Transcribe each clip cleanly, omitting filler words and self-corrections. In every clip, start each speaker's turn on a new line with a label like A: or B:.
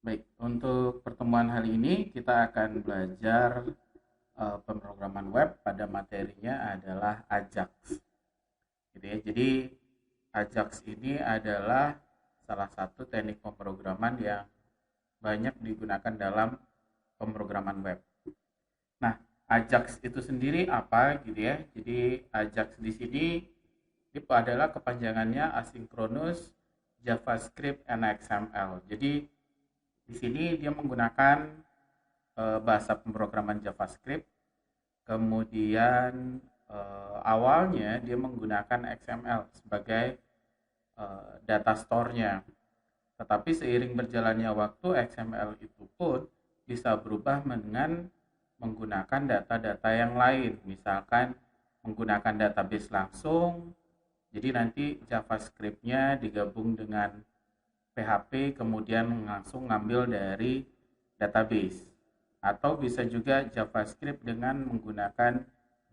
A: Baik, untuk pertemuan hari ini kita akan belajar pemrograman web pada materinya adalah Ajax. Gitu ya. Jadi Ajax ini adalah salah satu teknik pemrograman yang banyak digunakan dalam pemrograman web. Nah, Ajax itu sendiri apa gitu ya? Jadi Ajax di sini itu adalah kepanjangannya Asynchronous JavaScript and XML. Jadi di sini dia menggunakan bahasa pemrograman JavaScript, kemudian awalnya dia menggunakan XML sebagai data store-nya. Tetapi seiring berjalannya waktu, XML itu pun bisa berubah dengan menggunakan data-data yang lain, misalkan menggunakan database langsung. Jadi nanti JavaScript-nya digabung dengan PHP, kemudian langsung ngambil dari database. Atau bisa juga JavaScript dengan menggunakan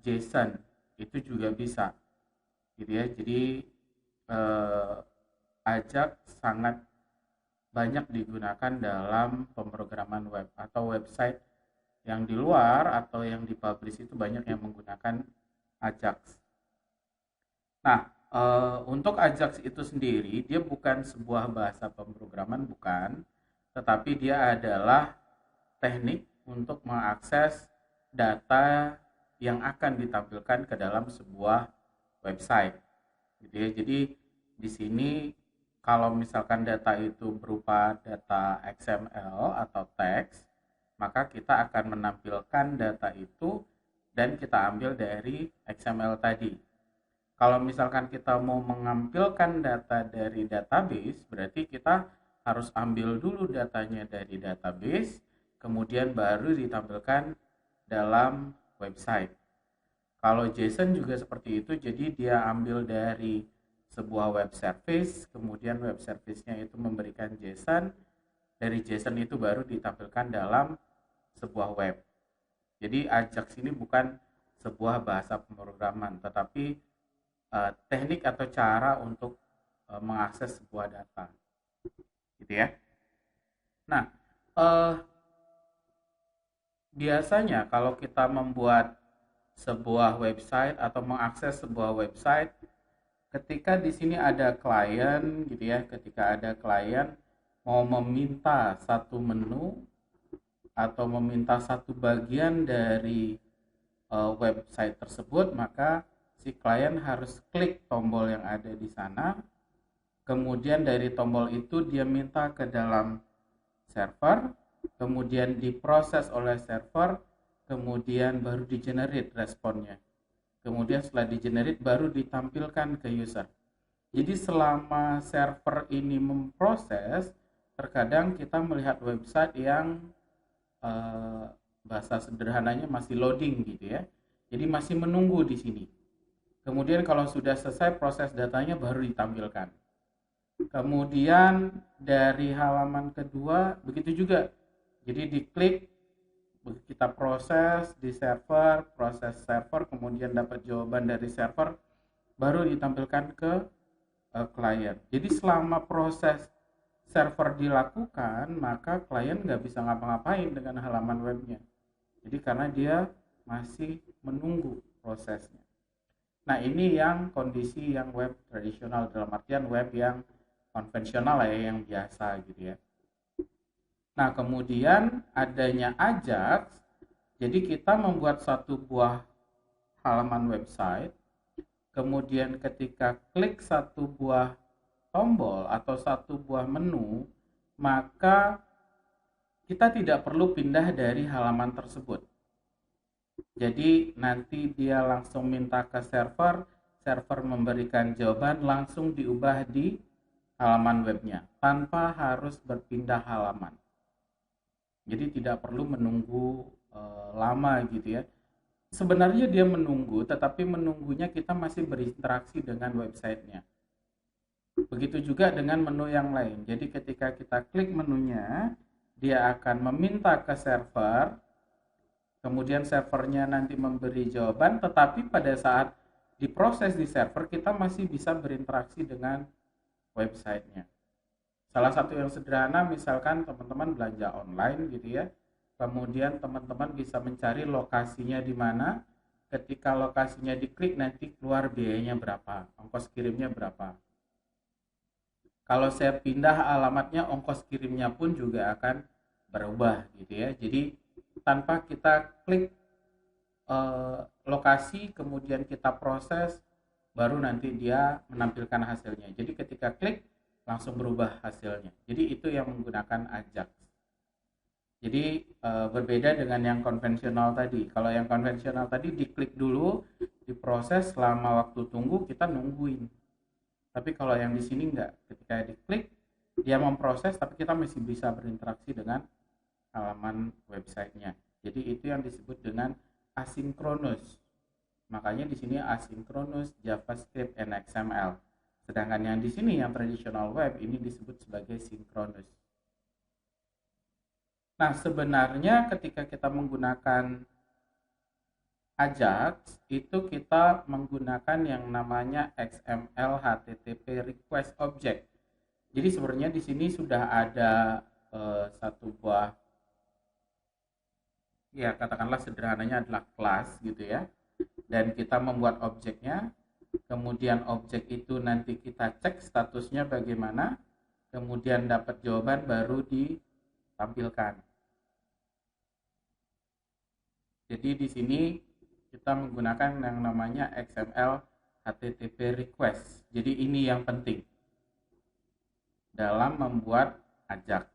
A: JSON, itu juga bisa gitu ya. Jadi eh, Ajax sangat banyak digunakan dalam pemrograman web atau website yang di luar atau yang dipublish itu banyak yang menggunakan Ajax. Nah, untuk Ajax itu sendiri dia bukan sebuah bahasa pemrograman, bukan, tetapi dia adalah teknik untuk mengakses data yang akan ditampilkan ke dalam sebuah website gitu ya. Jadi di sini kalau misalkan data itu berupa data XML atau teks, maka kita akan menampilkan data itu dan kita ambil dari XML tadi. Kalau misalkan kita mau mengambilkan data dari database, berarti kita harus ambil dulu datanya dari database, kemudian baru ditampilkan dalam website. Kalau JSON juga seperti itu, jadi dia ambil dari sebuah web service, kemudian web service-nya itu memberikan JSON, dari JSON itu baru ditampilkan dalam sebuah web. Jadi Ajax ini bukan sebuah bahasa pemrograman, tetapi teknik atau cara untuk mengakses sebuah data, gitu ya. Nah, eh, biasanya kalau kita membuat sebuah website atau mengakses sebuah website, ketika di sini ada klien, gitu ya, ketika ada klien mau meminta satu menu atau meminta satu bagian dari website tersebut, maka si klien harus klik tombol yang ada di sana. Kemudian dari tombol itu dia minta ke dalam server, kemudian diproses oleh server, kemudian baru di-generate responnya. Kemudian setelah di-generate baru ditampilkan ke user. Jadi selama server ini memproses, terkadang kita melihat website yang eh, bahasa sederhananya masih loading gitu ya. Jadi masih menunggu di sini. Kemudian kalau sudah selesai proses datanya baru ditampilkan. Kemudian dari halaman kedua begitu juga. Jadi diklik, kita proses di server, proses server, kemudian dapat jawaban dari server, baru ditampilkan ke klien. Jadi selama proses server dilakukan, maka klien nggak bisa ngapa-ngapain dengan halaman webnya. Jadi karena dia masih menunggu prosesnya. Nah, ini yang kondisi yang web tradisional, dalam artian web yang konvensional ya, yang biasa gitu ya. Nah, kemudian adanya Ajax, jadi kita membuat satu buah halaman website, kemudian ketika klik satu buah tombol atau satu buah menu, maka kita tidak perlu pindah dari halaman tersebut. Jadi nanti dia langsung minta ke server, server memberikan jawaban langsung diubah di halaman webnya tanpa harus berpindah halaman. Jadi tidak perlu menunggu lama gitu ya. Sebenarnya dia menunggu, tetapi menunggunya kita masih berinteraksi dengan websitenya. Begitu juga dengan menu yang lain. Jadi ketika kita klik menunya, dia akan meminta ke server, kemudian servernya nanti memberi jawaban, tetapi pada saat diproses di server kita masih bisa berinteraksi dengan websitenya. Salah satu yang sederhana misalkan teman-teman belanja online gitu ya. Kemudian teman-teman bisa mencari lokasinya di mana. Ketika lokasinya diklik nanti keluar biayanya berapa, ongkos kirimnya berapa. Kalau saya pindah alamatnya, ongkos kirimnya pun juga akan berubah gitu ya. Jadi tanpa kita klik lokasi kemudian kita proses, baru nanti dia menampilkan hasilnya. Jadi ketika klik langsung berubah hasilnya. Jadi itu yang menggunakan Ajax. Jadi berbeda dengan yang konvensional tadi. Kalau yang konvensional tadi diklik dulu, diproses, selama waktu tunggu kita nungguin. Tapi kalau yang di sini enggak, ketika diklik dia memproses, tapi kita masih bisa berinteraksi dengan halaman websitenya. Jadi itu yang disebut dengan asynchronous. Makanya di sini asynchronous JavaScript and XML. Sedangkan yang di sini yang traditional web ini disebut sebagai synchronous. Nah, sebenarnya ketika kita menggunakan Ajax itu kita menggunakan yang namanya XML HTTP request object. Jadi sebenarnya di sini sudah ada satu buah, ya katakanlah sederhananya adalah kelas gitu ya. Dan kita membuat objeknya, kemudian objek itu nanti kita cek statusnya bagaimana, kemudian dapat jawaban baru ditampilkan. Jadi di sini kita menggunakan yang namanya XML HTTP request. Jadi ini yang penting dalam membuat Ajax.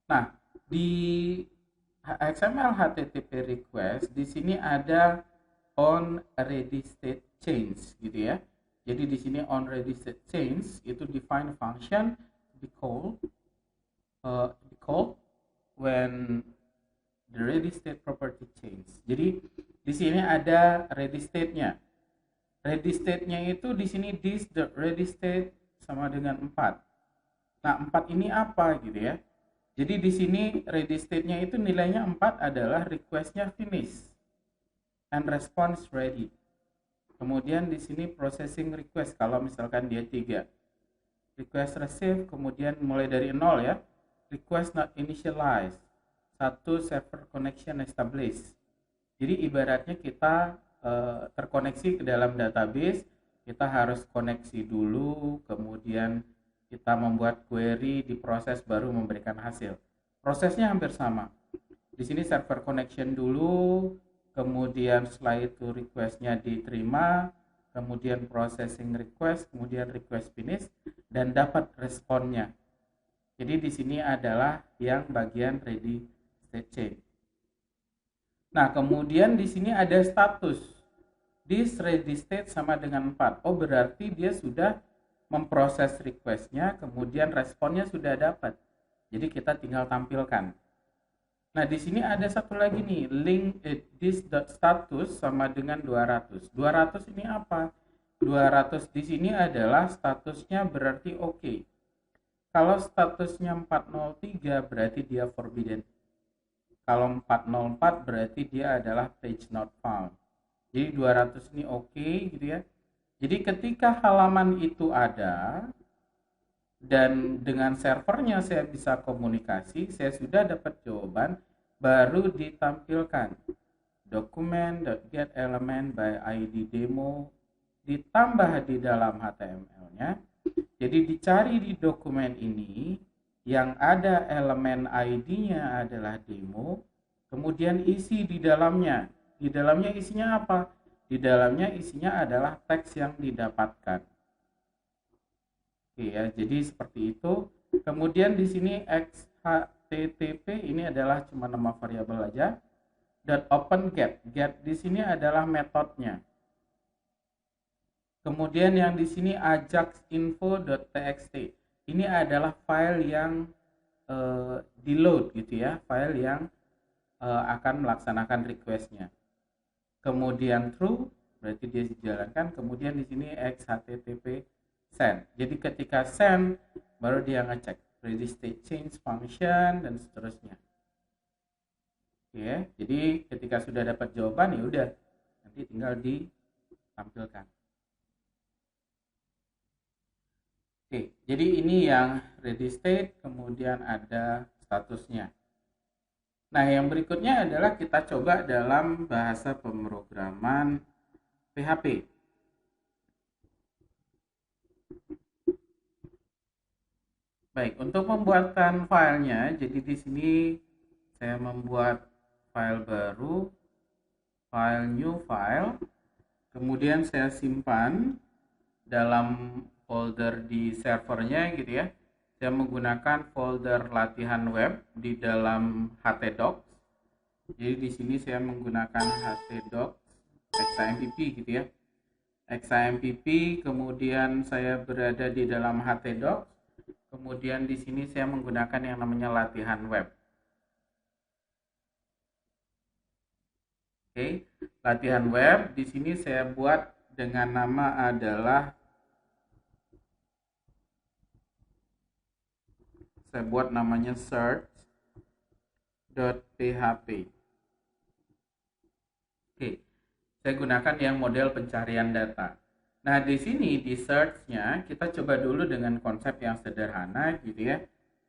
A: Nah, di XML HTTP request di sini ada on ready state change gitu ya. Jadi di sini on ready state change itu define function be called when the ready state property change. Jadi di sini ada ready state-nya. Ready state-nya itu di sini this the ready state sama dengan 4. Nah, 4 ini apa gitu ya? Jadi di sini ready state-nya itu nilainya 4 adalah request-nya finish and response ready. Kemudian di sini processing request kalau misalkan dia 3. Request receive kemudian mulai dari 0 ya. Request not initialized. 1 server connection established. Jadi ibaratnya kita terkoneksi ke dalam database, kita harus koneksi dulu, kemudian kita membuat query, diproses baru memberikan hasil. Prosesnya hampir sama. Di sini server connection dulu, kemudian setelah itu requestnya diterima, kemudian processing request, kemudian request finish, dan dapat responnya. Jadi di sini adalah yang bagian ready state change. Nah, kemudian di sini ada status. This ready state sama dengan 4. Oh, berarti dia sudah memproses requestnya, kemudian responnya sudah dapat. Jadi kita tinggal tampilkan. Nah, di sini ada satu lagi nih, link this.status sama dengan 200. 200 ini apa? 200 di sini adalah statusnya berarti oke. Kalau statusnya 403 berarti dia forbidden. Kalau 404 berarti dia adalah page not found. Jadi 200 ini oke gitu ya. Jadi ketika halaman itu ada dan dengan servernya saya bisa komunikasi, saya sudah dapat jawaban, baru ditampilkan document.get element by id demo ditambah di dalam HTML-nya. Jadi dicari di dokumen ini yang ada elemen ID-nya adalah demo, kemudian isi di dalamnya. Di dalamnya isinya apa? Di dalamnya isinya adalah teks yang didapatkan. Oke ya, jadi seperti itu. Kemudian di sini XHTTP ini adalah cuma nama variabel aja. Dan open get. Get di sini adalah metodenya. Kemudian yang di sini ajaxinfo.txt. Ini adalah file yang di-load gitu ya, file yang akan melaksanakan requestnya. Kemudian true berarti dia dijalankan. Kemudian di sini xhttp send. Jadi ketika send baru dia ngecek ready state change function dan seterusnya. Oke, jadi ketika sudah dapat jawaban ya udah nanti tinggal ditampilkan. Oke, jadi ini yang ready state, kemudian ada statusnya. Nah, yang berikutnya adalah kita coba dalam bahasa pemrograman PHP. Baik, untuk membuatkan filenya, jadi di sini saya membuat file baru, file new file, kemudian saya simpan dalam folder di servernya gitu ya. Saya menggunakan folder latihan web di dalam htdocs. Jadi di sini saya menggunakan htdocs XAMPP gitu ya. XAMPP, kemudian saya berada di dalam htdocs. Kemudian di sini saya menggunakan yang namanya latihan web. Oke, latihan web di sini saya buat dengan nama adalah saya buat namanya search.php. Oke, saya gunakan yang model pencarian data. Nah, di sini di search-nya kita coba dulu dengan konsep yang sederhana gitu ya.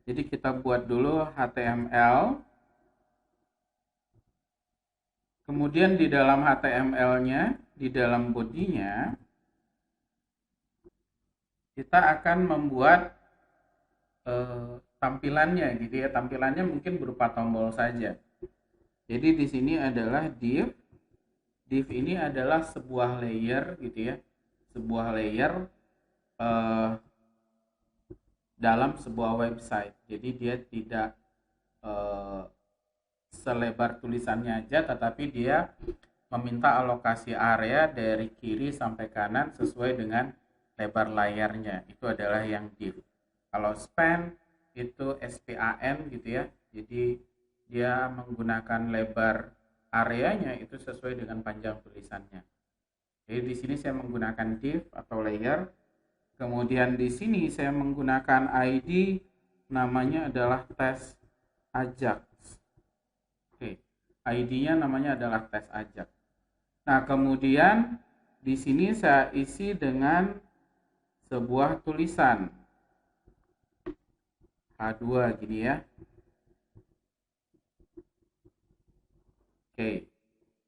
A: Jadi kita buat dulu HTML. Kemudian di dalam HTML-nya, di dalam body-nya, kita akan membuat tampilannya gitu ya. Tampilannya mungkin berupa tombol saja. Jadi di sini adalah div. Div ini adalah sebuah layer gitu ya. Sebuah layer dalam sebuah website. Jadi dia tidak selebar tulisannya aja, tetapi dia meminta alokasi area dari kiri sampai kanan sesuai dengan lebar layarnya. Itu adalah yang div. Kalau span itu SPAN gitu ya. Jadi dia menggunakan lebar areanya itu sesuai dengan panjang tulisannya. Jadi di sini saya menggunakan div atau layer. Kemudian di sini saya menggunakan ID, namanya adalah tes Ajax. Oke, ID-nya namanya adalah tes Ajax. Nah, kemudian di sini saya isi dengan sebuah tulisan H2 gini ya. Oke.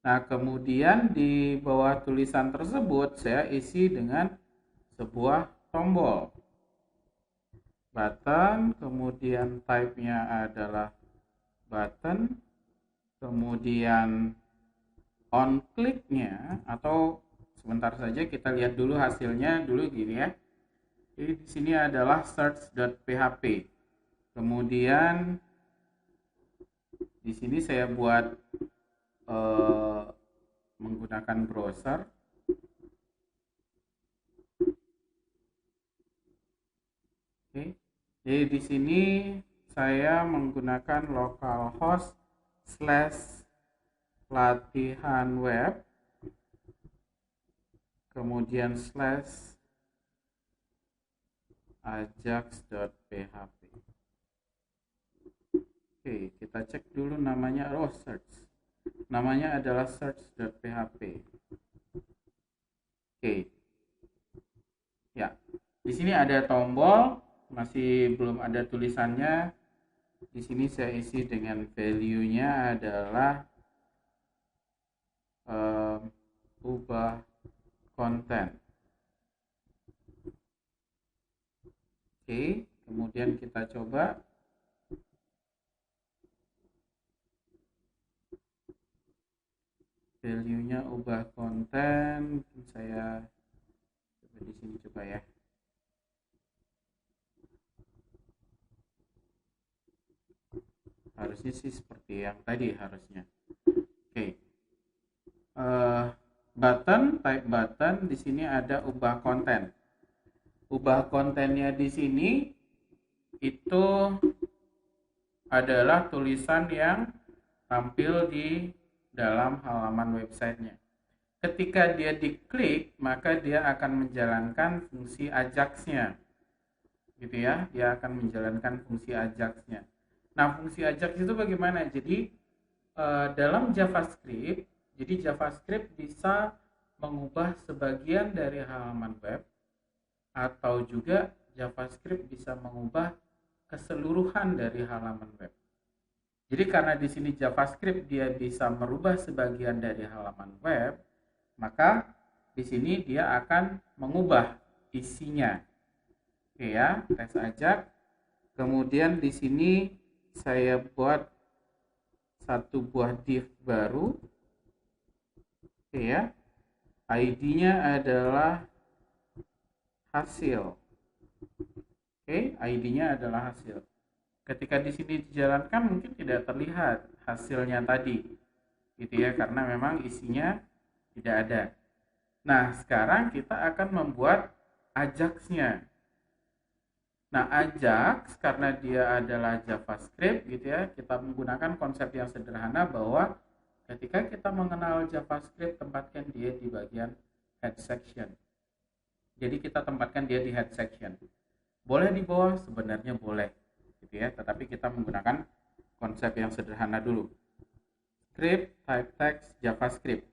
A: Nah, kemudian di bawah tulisan tersebut saya isi dengan sebuah tombol button, kemudian type-nya adalah button, kemudian on click-nya, atau sebentar saja kita lihat dulu hasilnya dulu gini ya. Jadi di sini adalah search.php. Kemudian di sini saya buat menggunakan browser. Oke. Jadi di sini saya menggunakan localhost /latihan web, kemudian /ajax.php. Oke, kita cek dulu namanya. Search. Namanya adalah search.php. Oke. Ya. Di sini ada tombol, masih belum ada tulisannya. Di sini saya isi dengan value-nya adalah ubah konten. Oke, kemudian kita coba. Value-nya ubah konten. Saya coba di sini coba ya. Harusnya sih seperti yang tadi harusnya. Oke. Button, type button, di sini ada ubah konten. Ubah kontennya di sini itu adalah tulisan yang tampil di dalam halaman websitenya. Ketika dia diklik, maka dia akan menjalankan fungsi Ajax-nya. Gitu ya, dia akan menjalankan fungsi Ajax-nya. Nah, fungsi Ajax itu bagaimana? Jadi dalam JavaScript, jadi JavaScript bisa mengubah sebagian dari halaman web atau juga JavaScript bisa mengubah keseluruhan dari halaman web. Jadi karena di sini JavaScript dia bisa merubah sebagian dari halaman web, maka di sini dia akan mengubah isinya. Oke ya, tes ajak. Kemudian di sini saya buat satu buah div baru. Oke ya. ID-nya adalah hasil. Oke, ID-nya adalah hasil. Ketika di sini dijalankan mungkin tidak terlihat hasilnya tadi, gitu ya, karena memang isinya tidak ada. Nah, sekarang kita akan membuat Ajax-nya. Nah, Ajax karena dia adalah JavaScript, gitu ya, kita menggunakan konsep yang sederhana bahwa ketika kita mengenal JavaScript, tempatkan dia di bagian head section. Jadi kita tempatkan dia di head section. Boleh di bawah? Sebenarnya boleh, gitu ya. Tetapi kita menggunakan konsep yang sederhana dulu. Script, type text, JavaScript.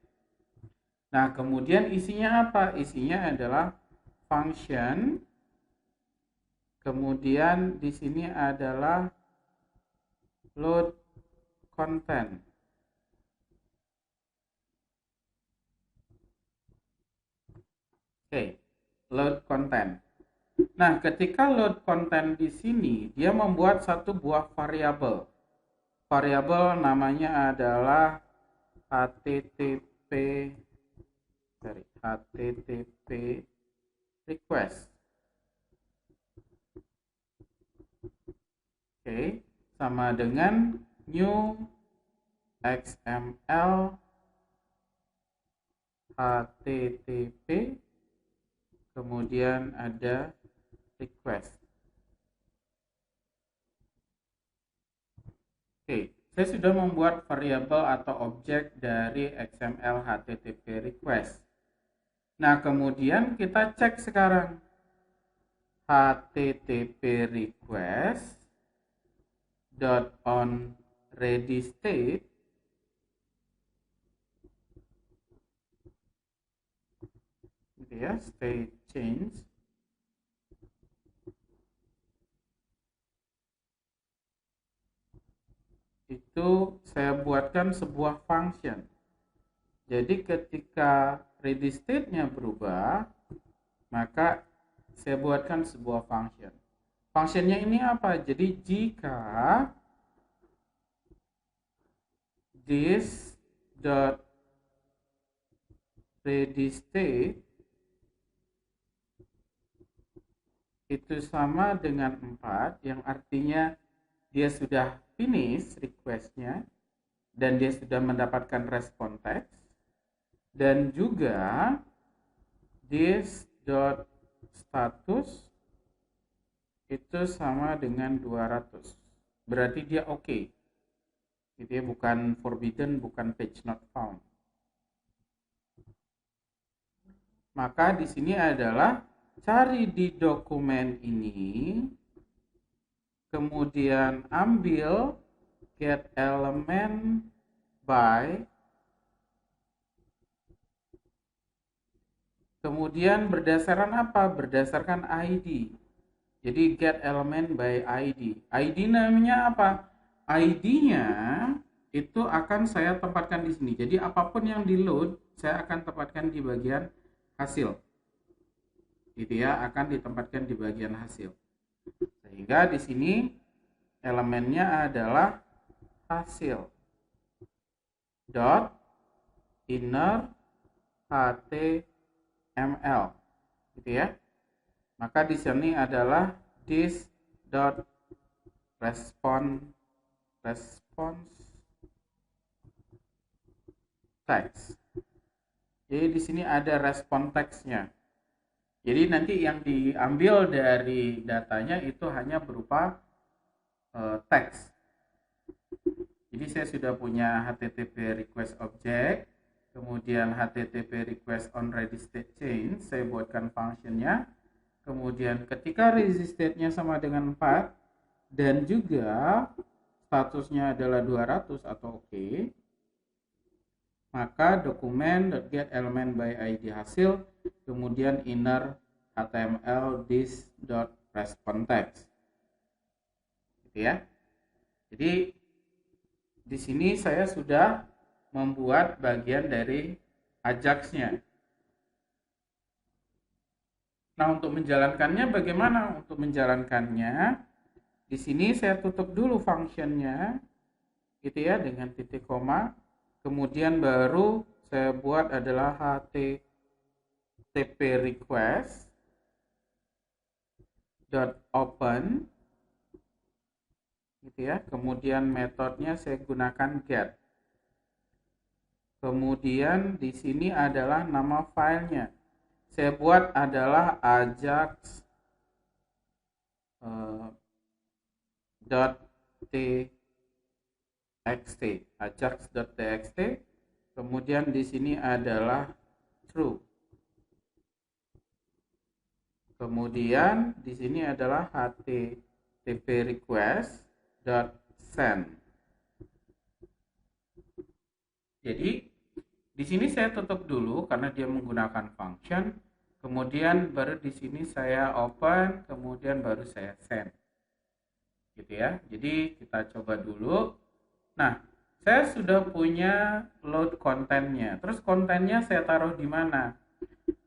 A: Nah, kemudian isinya apa? Isinya adalah function. Kemudian di sini adalah load content. Oke, load content. Nah, ketika load content di sini, dia membuat satu buah variabel. Variabel namanya adalah HTTP request. Oke, sama dengan new XML HTTP, kemudian ada request. Oke, saya sudah membuat variabel atau objek dari XML HTTP request. Nah, kemudian kita cek sekarang HTTP request dot on ready state gitu ya, state change itu saya buatkan sebuah function. Jadi ketika ready state-nya berubah, maka saya buatkan sebuah function. Functionnya ini apa? Jadi jika this dot ready state itu sama dengan 4, yang artinya dia sudah finish request-nya dan dia sudah mendapatkan respon text, dan juga this dot status itu sama dengan 200. Berarti dia oke. Gitu ya, bukan forbidden, bukan page not found. Maka di sini adalah cari di dokumen ini, kemudian ambil get element by, kemudian berdasarkan apa? Berdasarkan ID. Jadi get element by ID. ID namanya apa? ID-nya itu akan saya tempatkan di sini. Jadi apapun yang di load, saya akan tempatkan di bagian hasil. Gitu ya, akan ditempatkan di bagian hasil. Sehingga di sini elemennya adalah hasil dot inner html. Gitu ya. Maka di sini adalah this dot response text. Jadi di sini ada respon text-nya. Jadi nanti yang diambil dari datanya itu hanya berupa teks. Jadi saya sudah punya HTTP request object, kemudian HTTP request on ready state change, saya buatkan functionnya. Kemudian ketika ready state-nya sama dengan 4 dan juga statusnya adalah 200 atau oke, maka dokumen.get element by id hasil, kemudian inner html this dot response text. Gitu ya. Jadi di sini saya sudah membuat bagian dari Ajax-nya. Nah, untuk menjalankannya bagaimana? Untuk menjalankannya, di sini saya tutup dulu functionnya, gitu ya, dengan titik koma. Kemudian baru saya buat adalah http request .open, gitu ya. Kemudian metodenya saya gunakan get. Kemudian di sini adalah nama filenya. Saya buat adalah ajax .txt, ajax.txt. Kemudian di sini adalah true. Kemudian di sini adalah http request.send. Jadi di sini saya tutup dulu karena dia menggunakan function. Kemudian baru di sini saya open, kemudian baru saya send. Gitu ya. Jadi kita coba dulu. Nah, saya sudah punya load kontennya. Terus kontennya saya taruh di mana?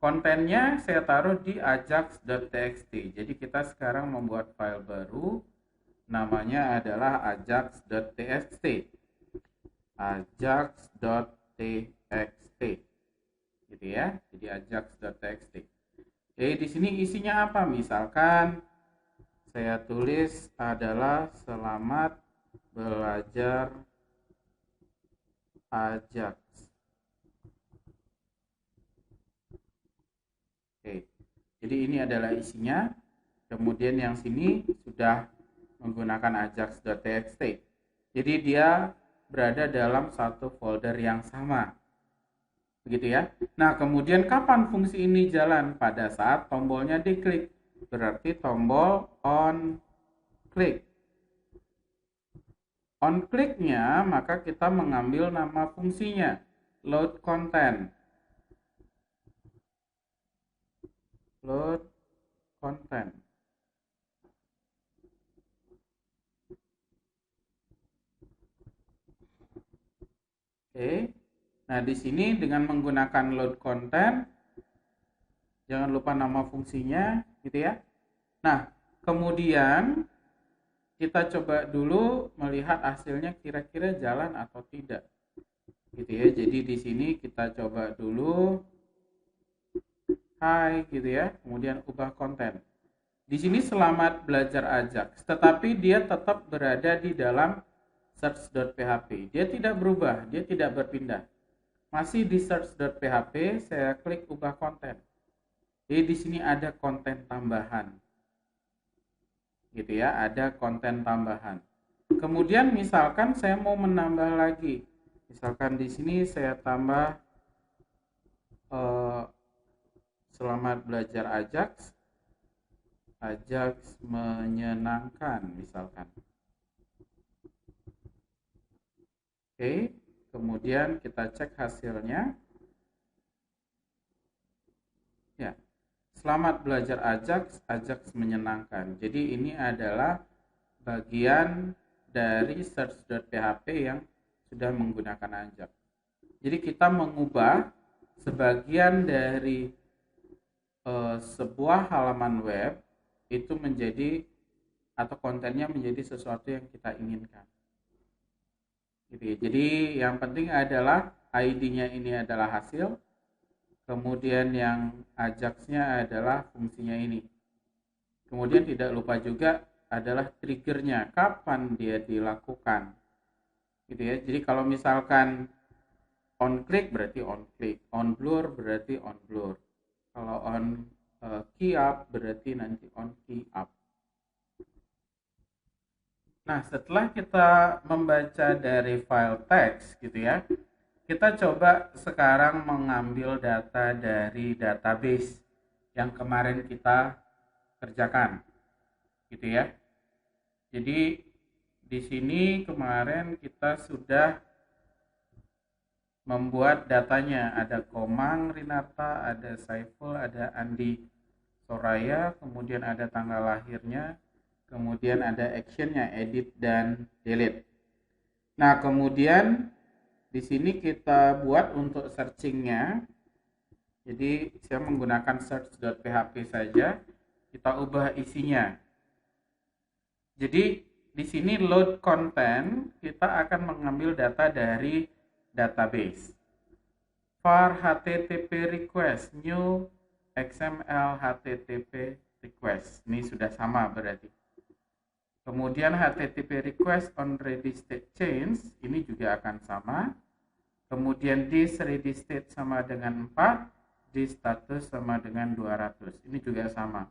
A: Kontennya saya taruh di ajax.txt. Jadi kita sekarang membuat file baru. Namanya adalah ajax.txt. Ajax.txt. Gitu ya. Jadi ajax.txt. Jadi di sini isinya apa? Misalkan saya tulis adalah selamat belajar Ajax. Oke. Jadi ini adalah isinya. Kemudian yang sini sudah menggunakan ajax.txt. Jadi dia berada dalam satu folder yang sama. Begitu ya. Nah, kemudian kapan fungsi ini jalan? Pada saat tombolnya diklik. Berarti tombol on click. On click-nya, maka kita mengambil nama fungsinya, load content. Load content. Oke. Nah, di sini dengan menggunakan load content, jangan lupa nama fungsinya, gitu ya. Nah, kemudian kita coba dulu melihat hasilnya kira-kira jalan atau tidak. Gitu ya. Jadi di sini kita coba dulu hai gitu ya. Kemudian ubah konten. Di sini selamat belajar Ajax, tetapi dia tetap berada di dalam search.php. Dia tidak berubah, dia tidak berpindah. Masih di search.php, saya klik ubah konten. Jadi di sini ada konten tambahan. Gitu ya, ada konten tambahan. Kemudian misalkan saya mau menambah lagi. Misalkan di sini saya tambah selamat belajar Ajax. Ajax menyenangkan misalkan. Oke, kemudian kita cek hasilnya. Ya. Selamat belajar Ajax, Ajax menyenangkan. Jadi ini adalah bagian dari search.php yang sudah menggunakan Ajax. Jadi kita mengubah sebagian dari sebuah halaman web itu menjadi atau kontennya menjadi sesuatu yang kita inginkan. Gitu. Jadi yang penting adalah ID-nya ini adalah hasil. Kemudian yang Ajax-nya adalah fungsinya ini. Kemudian tidak lupa juga adalah triggernya, kapan dia dilakukan. Gitu ya. Jadi kalau misalkan on click berarti on click, on blur berarti on blur. Kalau on key up berarti nanti on key up. Nah, setelah kita membaca dari file teks gitu ya, kita coba sekarang mengambil data dari database yang kemarin kita kerjakan. Gitu ya. Jadi di sini kemarin kita sudah membuat datanya. Ada Komang Rinarta, ada Saiful, ada Andi Soraya, kemudian ada tanggal lahirnya, kemudian ada actionnya, edit dan delete. Nah, kemudian di sini kita buat untuk searchingnya. Jadi saya menggunakan search.php saja. Kita ubah isinya. Jadi di sini load content, kita akan mengambil data dari database. var http request new xml http request. Ini sudah sama berarti. Kemudian http request on ready state change, ini juga akan sama. Kemudian this ready state sama dengan 4, this status sama dengan 200. Ini juga sama.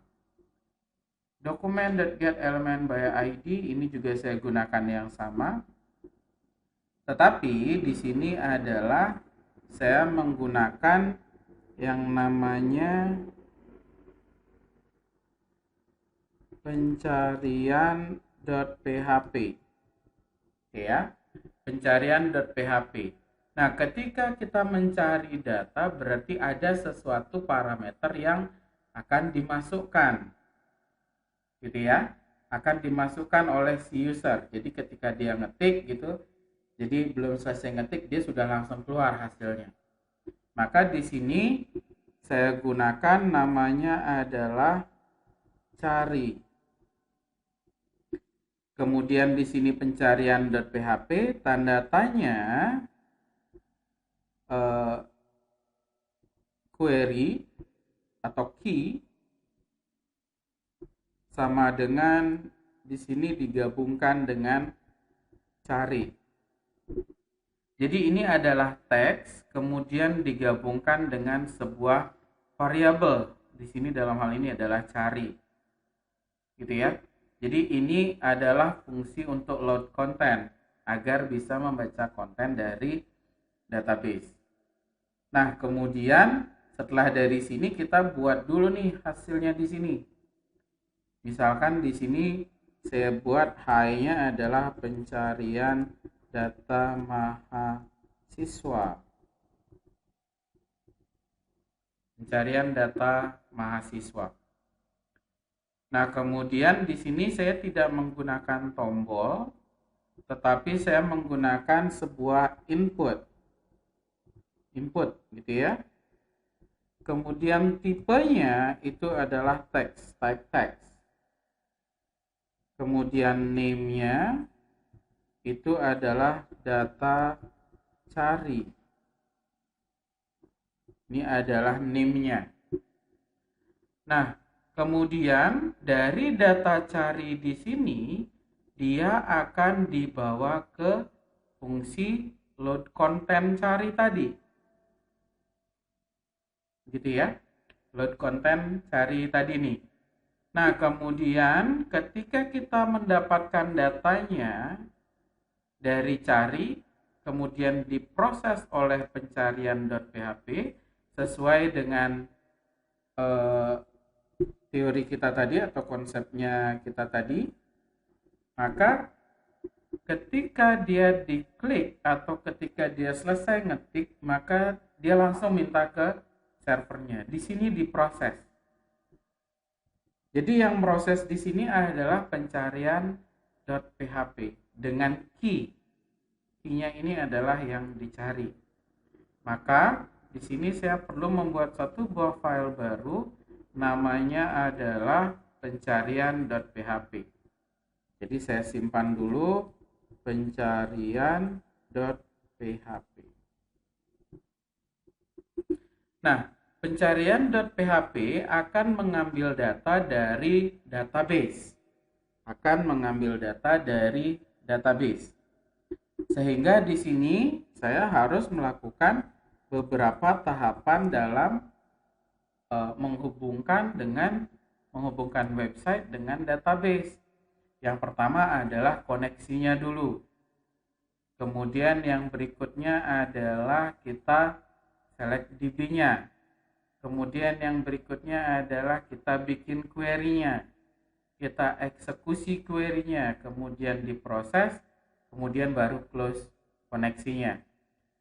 A: Document.get element by ID, ini juga saya gunakan yang sama. Tetapi di sini adalah saya menggunakan yang namanya pencarian.php. Oke ya, pencarian.php. Nah, ketika kita mencari data berarti ada sesuatu parameter yang akan dimasukkan. Gitu ya, akan dimasukkan oleh si user. Jadi ketika dia ngetik gitu, jadi belum selesai ngetik dia sudah langsung keluar hasilnya. Maka di sini saya gunakan namanya adalah cari. Kemudian di sini pencarian.php, tanda tanya query atau key sama dengan di sini digabungkan dengan cari. Jadi ini adalah teks kemudian digabungkan dengan sebuah variabel. Di sini dalam hal ini adalah cari. Gitu ya. Jadi ini adalah fungsi untuk load content agar bisa membaca konten dari database. Nah, kemudian setelah dari sini kita buat dulu nih hasilnya di sini. Misalkan di sini saya buat high-nya adalah pencarian data mahasiswa. Pencarian data mahasiswa. Nah, kemudian di sini saya tidak menggunakan tombol, tetapi saya menggunakan sebuah input. Input, gitu ya. Kemudian tipenya itu adalah teks, type text. Kemudian name-nya itu adalah data cari. Ini adalah name-nya. Nah, kemudian dari data cari di sini dia akan dibawa ke fungsi load content cari tadi. Gitu ya. Load content cari tadi nih. Nah, kemudian ketika kita mendapatkan datanya dari cari, kemudian diproses oleh pencarian.php sesuai dengan teori kita tadi atau konsepnya kita tadi, maka ketika dia diklik atau ketika dia selesai ngetik, maka dia langsung minta ke servernya. Di sini diproses. Jadi yang proses di sini adalah pencarian.php dengan key. Key-nya ini adalah yang dicari. Maka di sini saya perlu membuat satu buah file baru, namanya adalah pencarian.php. Jadi saya simpan dulu pencarian.php. Nah, pencarian.php akan mengambil data dari database. Sehingga di sini saya harus melakukan beberapa tahapan dalam menghubungkan website dengan database. Yang pertama adalah koneksinya dulu. Kemudian yang berikutnya adalah kita select DB-nya. Kemudian yang berikutnya adalah kita bikin query-nya. Kita eksekusi query-nya, kemudian diproses, kemudian baru close koneksinya.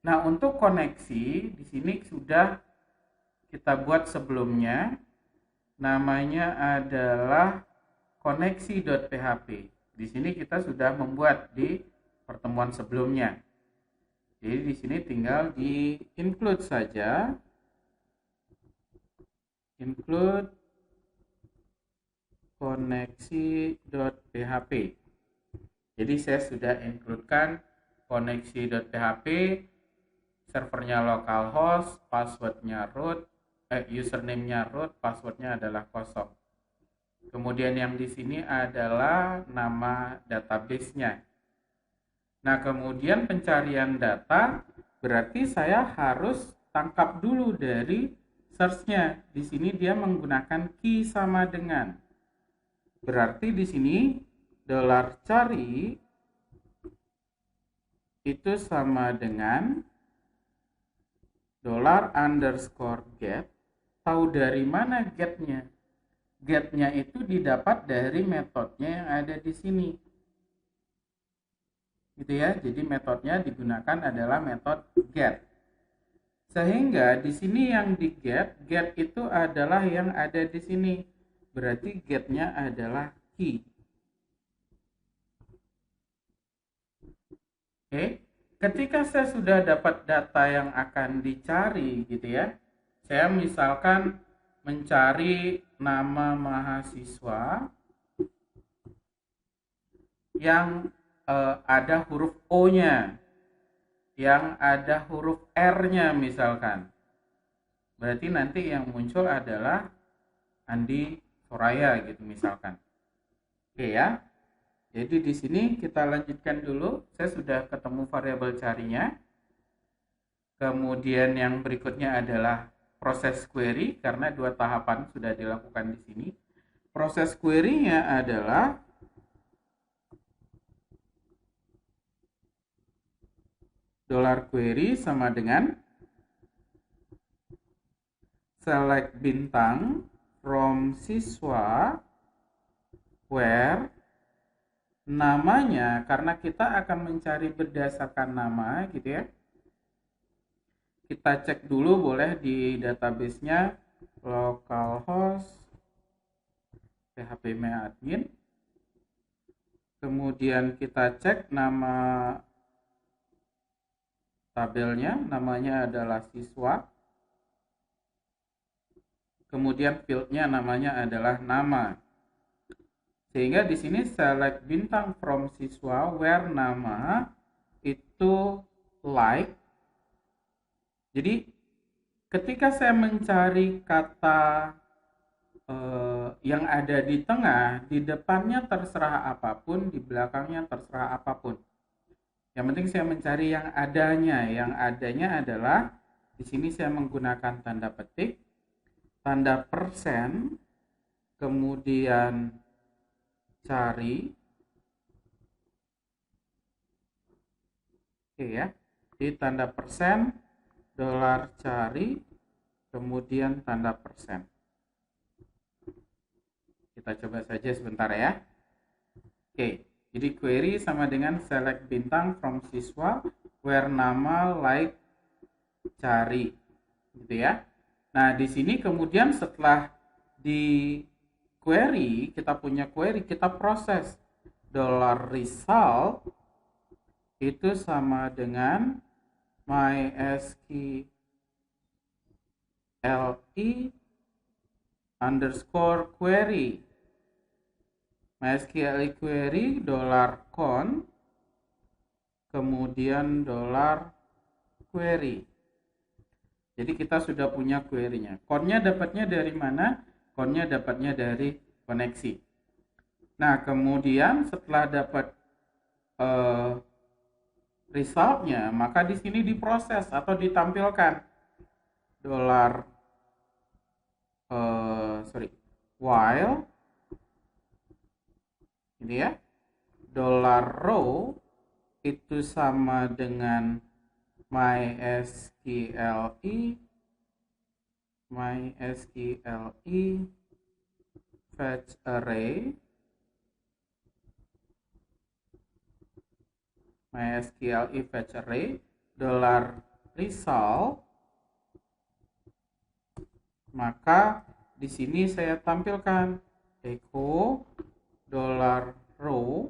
A: Nah, untuk koneksi di sini sudah kita buat sebelumnya. namanya adalah koneksi.php. Di sini kita sudah membuat di pertemuan sebelumnya. Jadi di sini tinggal di include saja. Include koneksi.php. Jadi saya sudah includekan koneksi.php, servernya localhost, passwordnya root, username-nya root, passwordnya adalah kosong. Kemudian yang di sini adalah nama database-nya. Nah, kemudian pencarian data berarti saya harus tangkap dulu dari search-nya. Di sini dia menggunakan key sama dengan. Berarti di sini $cari itu sama dengan $_get. Tahu dari mana get-nya? Get-nya itu didapat dari metodenya yang ada di sini. Gitu ya. Jadi metodnya digunakan adalah metode get. Sehingga di sini yang di get itu adalah yang ada di sini. Berarti get-nya adalah key. Oke, ketika saya sudah dapat data yang akan dicari gitu ya. Saya misalkan mencari nama mahasiswa yang ada huruf O-nya, yang ada huruf R-nya misalkan. Berarti nanti yang muncul adalah Andi Soraya gitu misalkan. Oke ya. Jadi di sini kita lanjutkan dulu. Saya sudah ketemu variabel carinya. Kemudian yang berikutnya adalah proses query karena dua tahapan sudah dilakukan di sini. Proses query-nya adalah $query sama dengan select bintang from siswa where namanya, karena kita akan mencari berdasarkan nama gitu ya. Kita cek dulu boleh di database-nya localhost phpMyAdmin. Kemudian kita cek nama tabelnya, namanya adalah siswa. Kemudian field-nya namanya adalah nama. Sehingga di sini select bintang from siswa where nama itu like. Jadi ketika saya mencari kata yang ada di tengah, di depannya terserah apapun, di belakangnya terserah apapun. Yang penting saya mencari yang adanya. Yang adanya adalah di sini saya menggunakan tanda petik, tanda persen, kemudian cari. Oke ya. Di tanda persen, $cari, kemudian tanda persen. Kita coba saja sebentar ya. Oke, jadi query sama dengan select bintang from siswa where nama like cari, gitu ya. Nah, di sini kemudian setelah di query, kita punya query, kita proses $result itu sama dengan mysqli underscore query. MySQL query $con kemudian $query. Jadi kita sudah punya query-nya. Connya dapatnya dari mana? Connya dapatnya dari koneksi. Nah, kemudian setelah dapat resultnya, maka di sini diproses atau ditampilkan while ini ya, $row itu sama dengan mysqli fetch array $result, maka di sini saya tampilkan echo $row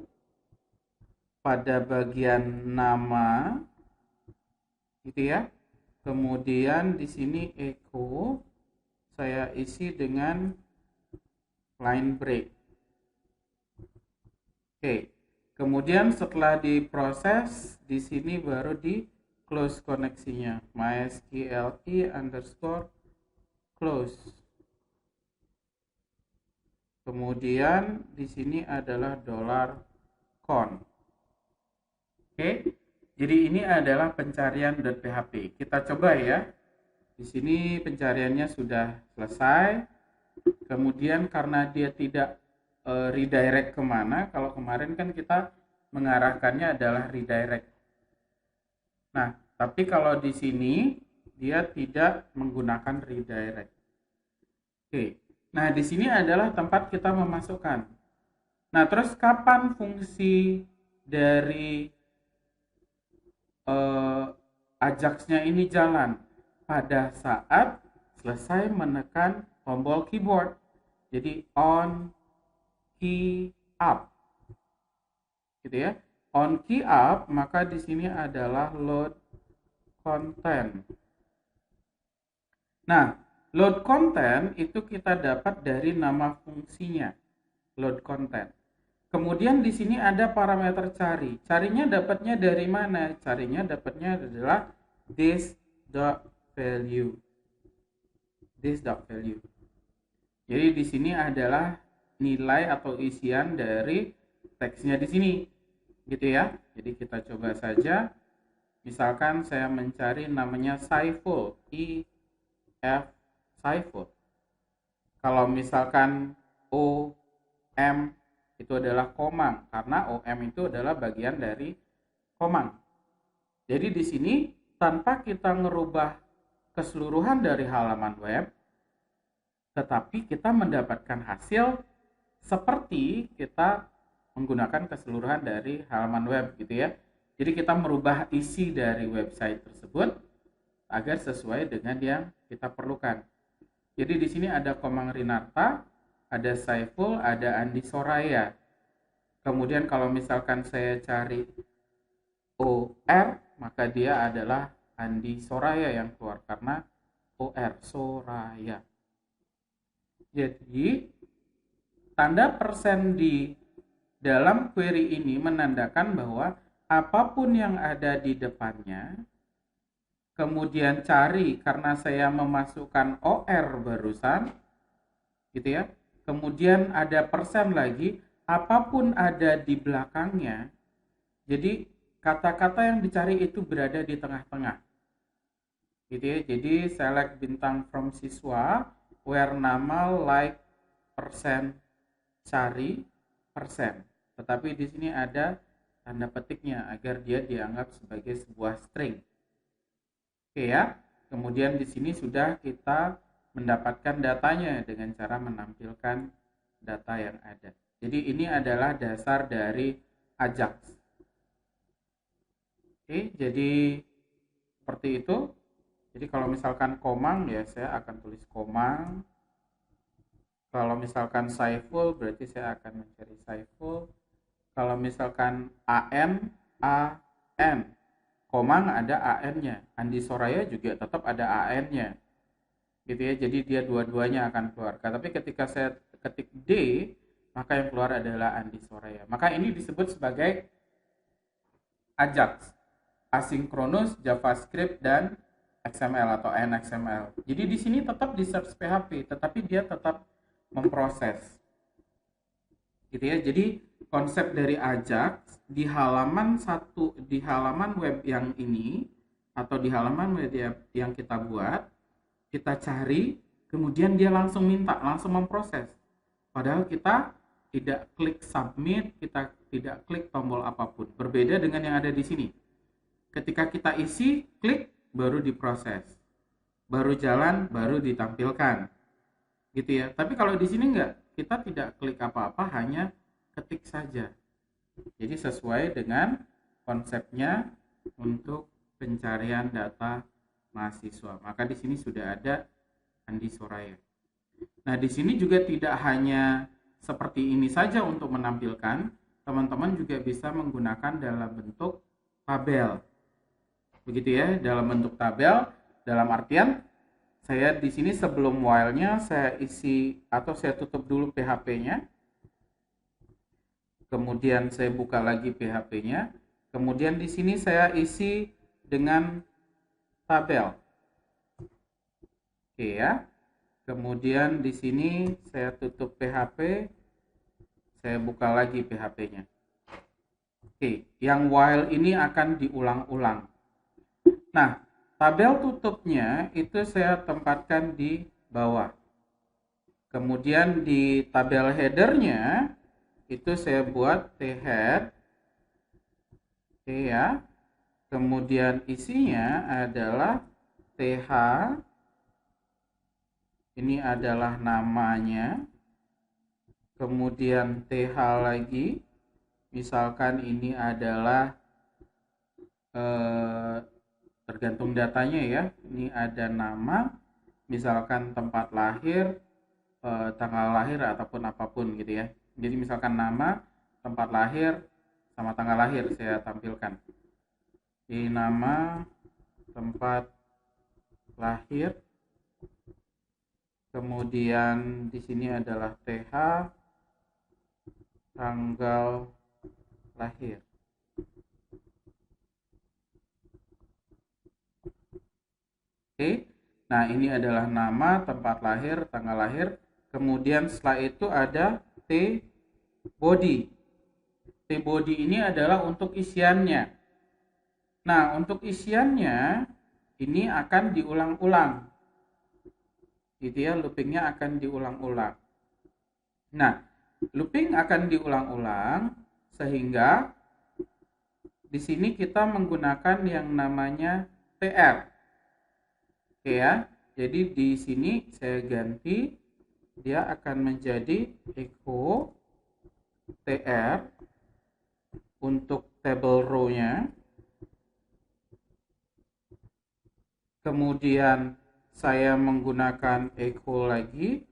A: pada bagian nama, gitu ya. Kemudian di sini echo saya isi dengan line break. Oke. Kemudian setelah diproses, di sini baru di close koneksinya, mysqli_close. Kemudian di sini adalah $con. Oke, jadi ini adalah pencarian .php. Kita coba ya. Di sini pencariannya sudah selesai. Kemudian karena dia tidak redirect kemana, kalau kemarin kan kita mengarahkannya adalah redirect. Nah, tapi kalau di sini dia tidak menggunakan redirect. Oke, nah di sini adalah tempat kita memasukkan. Nah, terus kapan fungsi dari Ajax-nya ini jalan? Pada saat selesai menekan tombol keyboard. Jadi on key up, gitu ya. On key up, maka di sini adalah load content. Nah, load content itu kita dapat dari nama fungsinya, load content. Kemudian di sini ada parameter cari. Carinya dapatnya dari mana? Carinya dapatnya adalah this.value. This.value. Jadi di sini adalah nilai atau isian dari teksnya di sini, gitu ya. Jadi kita coba saja. Misalkan saya mencari namanya Saiful, Saiful. Kalau misalkan OM itu adalah Komang, karena OM itu adalah bagian dari Komang. Jadi di sini tanpa kita ngerubah keseluruhan dari halaman web, tetapi kita mendapatkan hasil seperti kita menggunakan keseluruhan dari halaman web, gitu ya. Jadi kita merubah isi dari website tersebut agar sesuai dengan yang kita perlukan. Jadi di sini ada Komang Rinarta, ada Saiful, ada Andi Soraya. Kemudian kalau misalkan saya cari OR, maka dia adalah Andi Soraya yang keluar karena OR Soraya. Jadi tanda persen di dalam query ini menandakan bahwa apapun yang ada di depannya, kemudian cari karena saya memasukkan OR barusan, gitu ya. Kemudian ada persen lagi, apapun ada di belakangnya. Jadi kata-kata yang dicari itu berada di tengah-tengah, gitu ya. Jadi select bintang from siswa, where nama like persen cari persen. Tetapi di sini ada tanda petiknya agar dia dianggap sebagai sebuah string. Oke ya. Kemudian di sini sudah kita mendapatkan datanya dengan cara menampilkan data yang ada. Jadi ini adalah dasar dari Ajax. Oke, jadi seperti itu. Jadi kalau misalkan Komang, ya saya akan tulis Komang. Kalau misalkan Saiful, berarti saya akan mencari Saiful. Kalau misalkan AN, Komang ada AN-nya. Andi Soraya juga tetap ada AN-nya. Gitu ya, jadi dia dua-duanya akan keluar. Tapi ketika saya ketik D, maka yang keluar adalah Andi Soraya. Maka ini disebut sebagai Ajax, asinkronus JavaScript dan XML atau NXML. Jadi di sini tetap di search PHP, tetapi dia tetap memproses. Gitu ya. Jadi konsep dari Ajax di halaman web yang ini atau di halaman web yang kita buat, kita cari, kemudian dia langsung minta, langsung memproses. Padahal kita tidak klik submit, kita tidak klik tombol apapun. Berbeda dengan yang ada di sini. Ketika kita isi, klik, baru diproses. Baru jalan, baru ditampilkan. Gitu ya. Tapi kalau di sini enggak, kita tidak klik apa-apa, hanya ketik saja. Jadi sesuai dengan konsepnya untuk pencarian data mahasiswa. Maka di sini sudah ada Andi Soraya. Nah, di sini juga tidak hanya seperti ini saja untuk menampilkan, teman-teman juga bisa menggunakan dalam bentuk tabel. Begitu ya, dalam bentuk tabel, dalam artian saya di sini sebelum while-nya saya isi atau saya tutup dulu PHP-nya. Kemudian saya buka lagi PHP-nya. Kemudian di sini saya isi dengan tabel. Oke ya. Kemudian di sini saya tutup PHP, saya buka lagi PHP-nya. Oke, yang while ini akan diulang-ulang. Nah, tabel tutupnya itu saya tempatkan di bawah. Kemudian di tabel header-nya itu saya buat thead. Oke ya. Kemudian isinya adalah th. Ini adalah namanya. Kemudian th lagi. Misalkan ini adalah tergantung datanya ya. Ini ada nama, misalkan tempat lahir, tanggal lahir ataupun apapun gitu ya. Jadi misalkan nama, tempat lahir sama tanggal lahir saya tampilkan. Di nama, tempat lahir, kemudian di sini adalah th, tanggal lahir. Oke. Nah, ini adalah nama, tempat lahir, tanggal lahir. Kemudian setelah itu ada t-body. T-body ini adalah untuk isiannya. Nah, untuk isiannya ini akan diulang-ulang. Gitu ya, loopingnya akan diulang-ulang. Nah, looping akan diulang-ulang sehingga di sini kita menggunakan yang namanya tr. Oke ya. Jadi di sini saya ganti, dia akan menjadi echo tr untuk table row-nya. Kemudian saya menggunakan echo lagi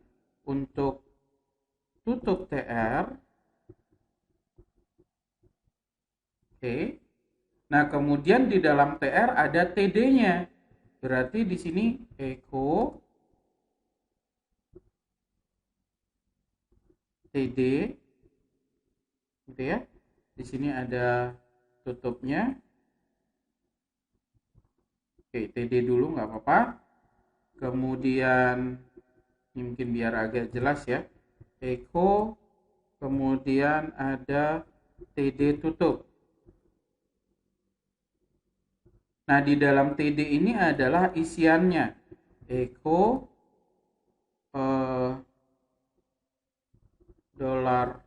A: untuk tutup tr. Oke. Nah, kemudian di dalam tr ada td-nya. Berarti di sini echo td gitu ya. Di sini ada tutupnya. Oke, td dulu nggak apa-apa. Kemudian ini mungkin biar agak jelas ya. Echo, kemudian ada td tutup. Nah, di dalam td ini adalah isiannya. Echo dollar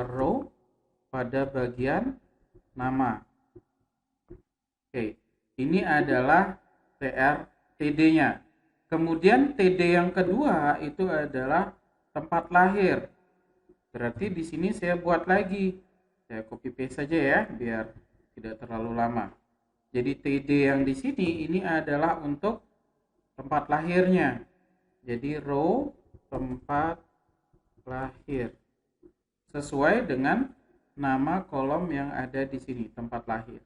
A: row pada bagian nama. Oke, ini adalah tr td-nya. Kemudian td yang kedua itu adalah tempat lahir. Berarti di sini saya buat lagi. Saya copy paste saja ya biar tidak terlalu lama. Jadi td yang di sini ini adalah untuk tempat lahirnya. Jadi row tempat lahir. Sesuai dengan nama kolom yang ada di sini, tempat lahir.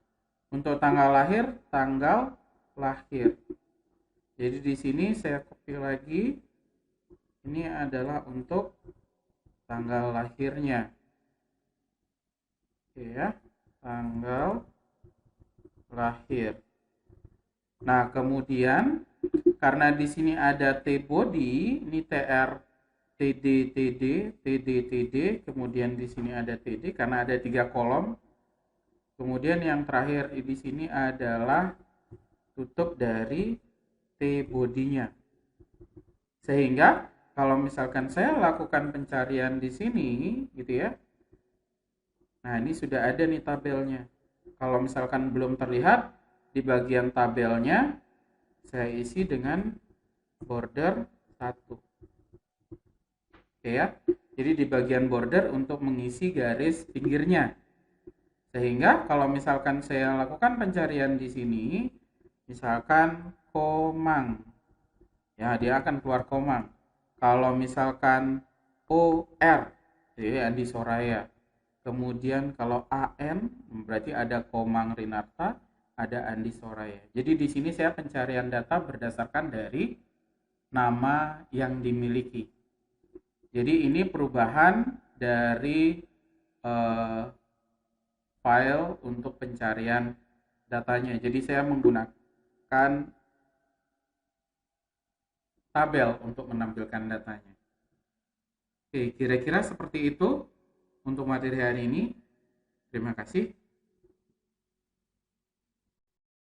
A: Untuk tanggal lahir, tanggal lahir. Jadi di sini saya copy lagi. Ini adalah untuk tanggal lahirnya. Oke ya, tanggal lahir. Nah, kemudian karena di sini ada t-body, ini tr td td td td, kemudian di sini ada td karena ada 3 kolom. Kemudian yang terakhir di sini adalah tutup dari t-body-nya. Sehingga kalau misalkan saya lakukan pencarian di sini gitu ya. Nah, ini sudah ada nih tabelnya. Kalau misalkan belum terlihat di bagian tabelnya, saya isi dengan border 1. Oke ya. Jadi di bagian border untuk mengisi garis pinggirnya. Sehingga kalau misalkan saya lakukan pencarian di sini, misalkan Komang. ya dia akan keluar Komang. Kalau misalkan OR, jadi Andi Soraya. Kemudian kalau AN berarti ada Komang Rinarta, ada Andi Soraya. Jadi di sini saya pencarian data berdasarkan dari nama yang dimiliki. Jadi ini perubahan dari file untuk pencarian datanya. Jadi saya menggunakan tabel untuk menampilkan datanya. Oke, kira-kira seperti itu untuk materi hari ini. Terima kasih.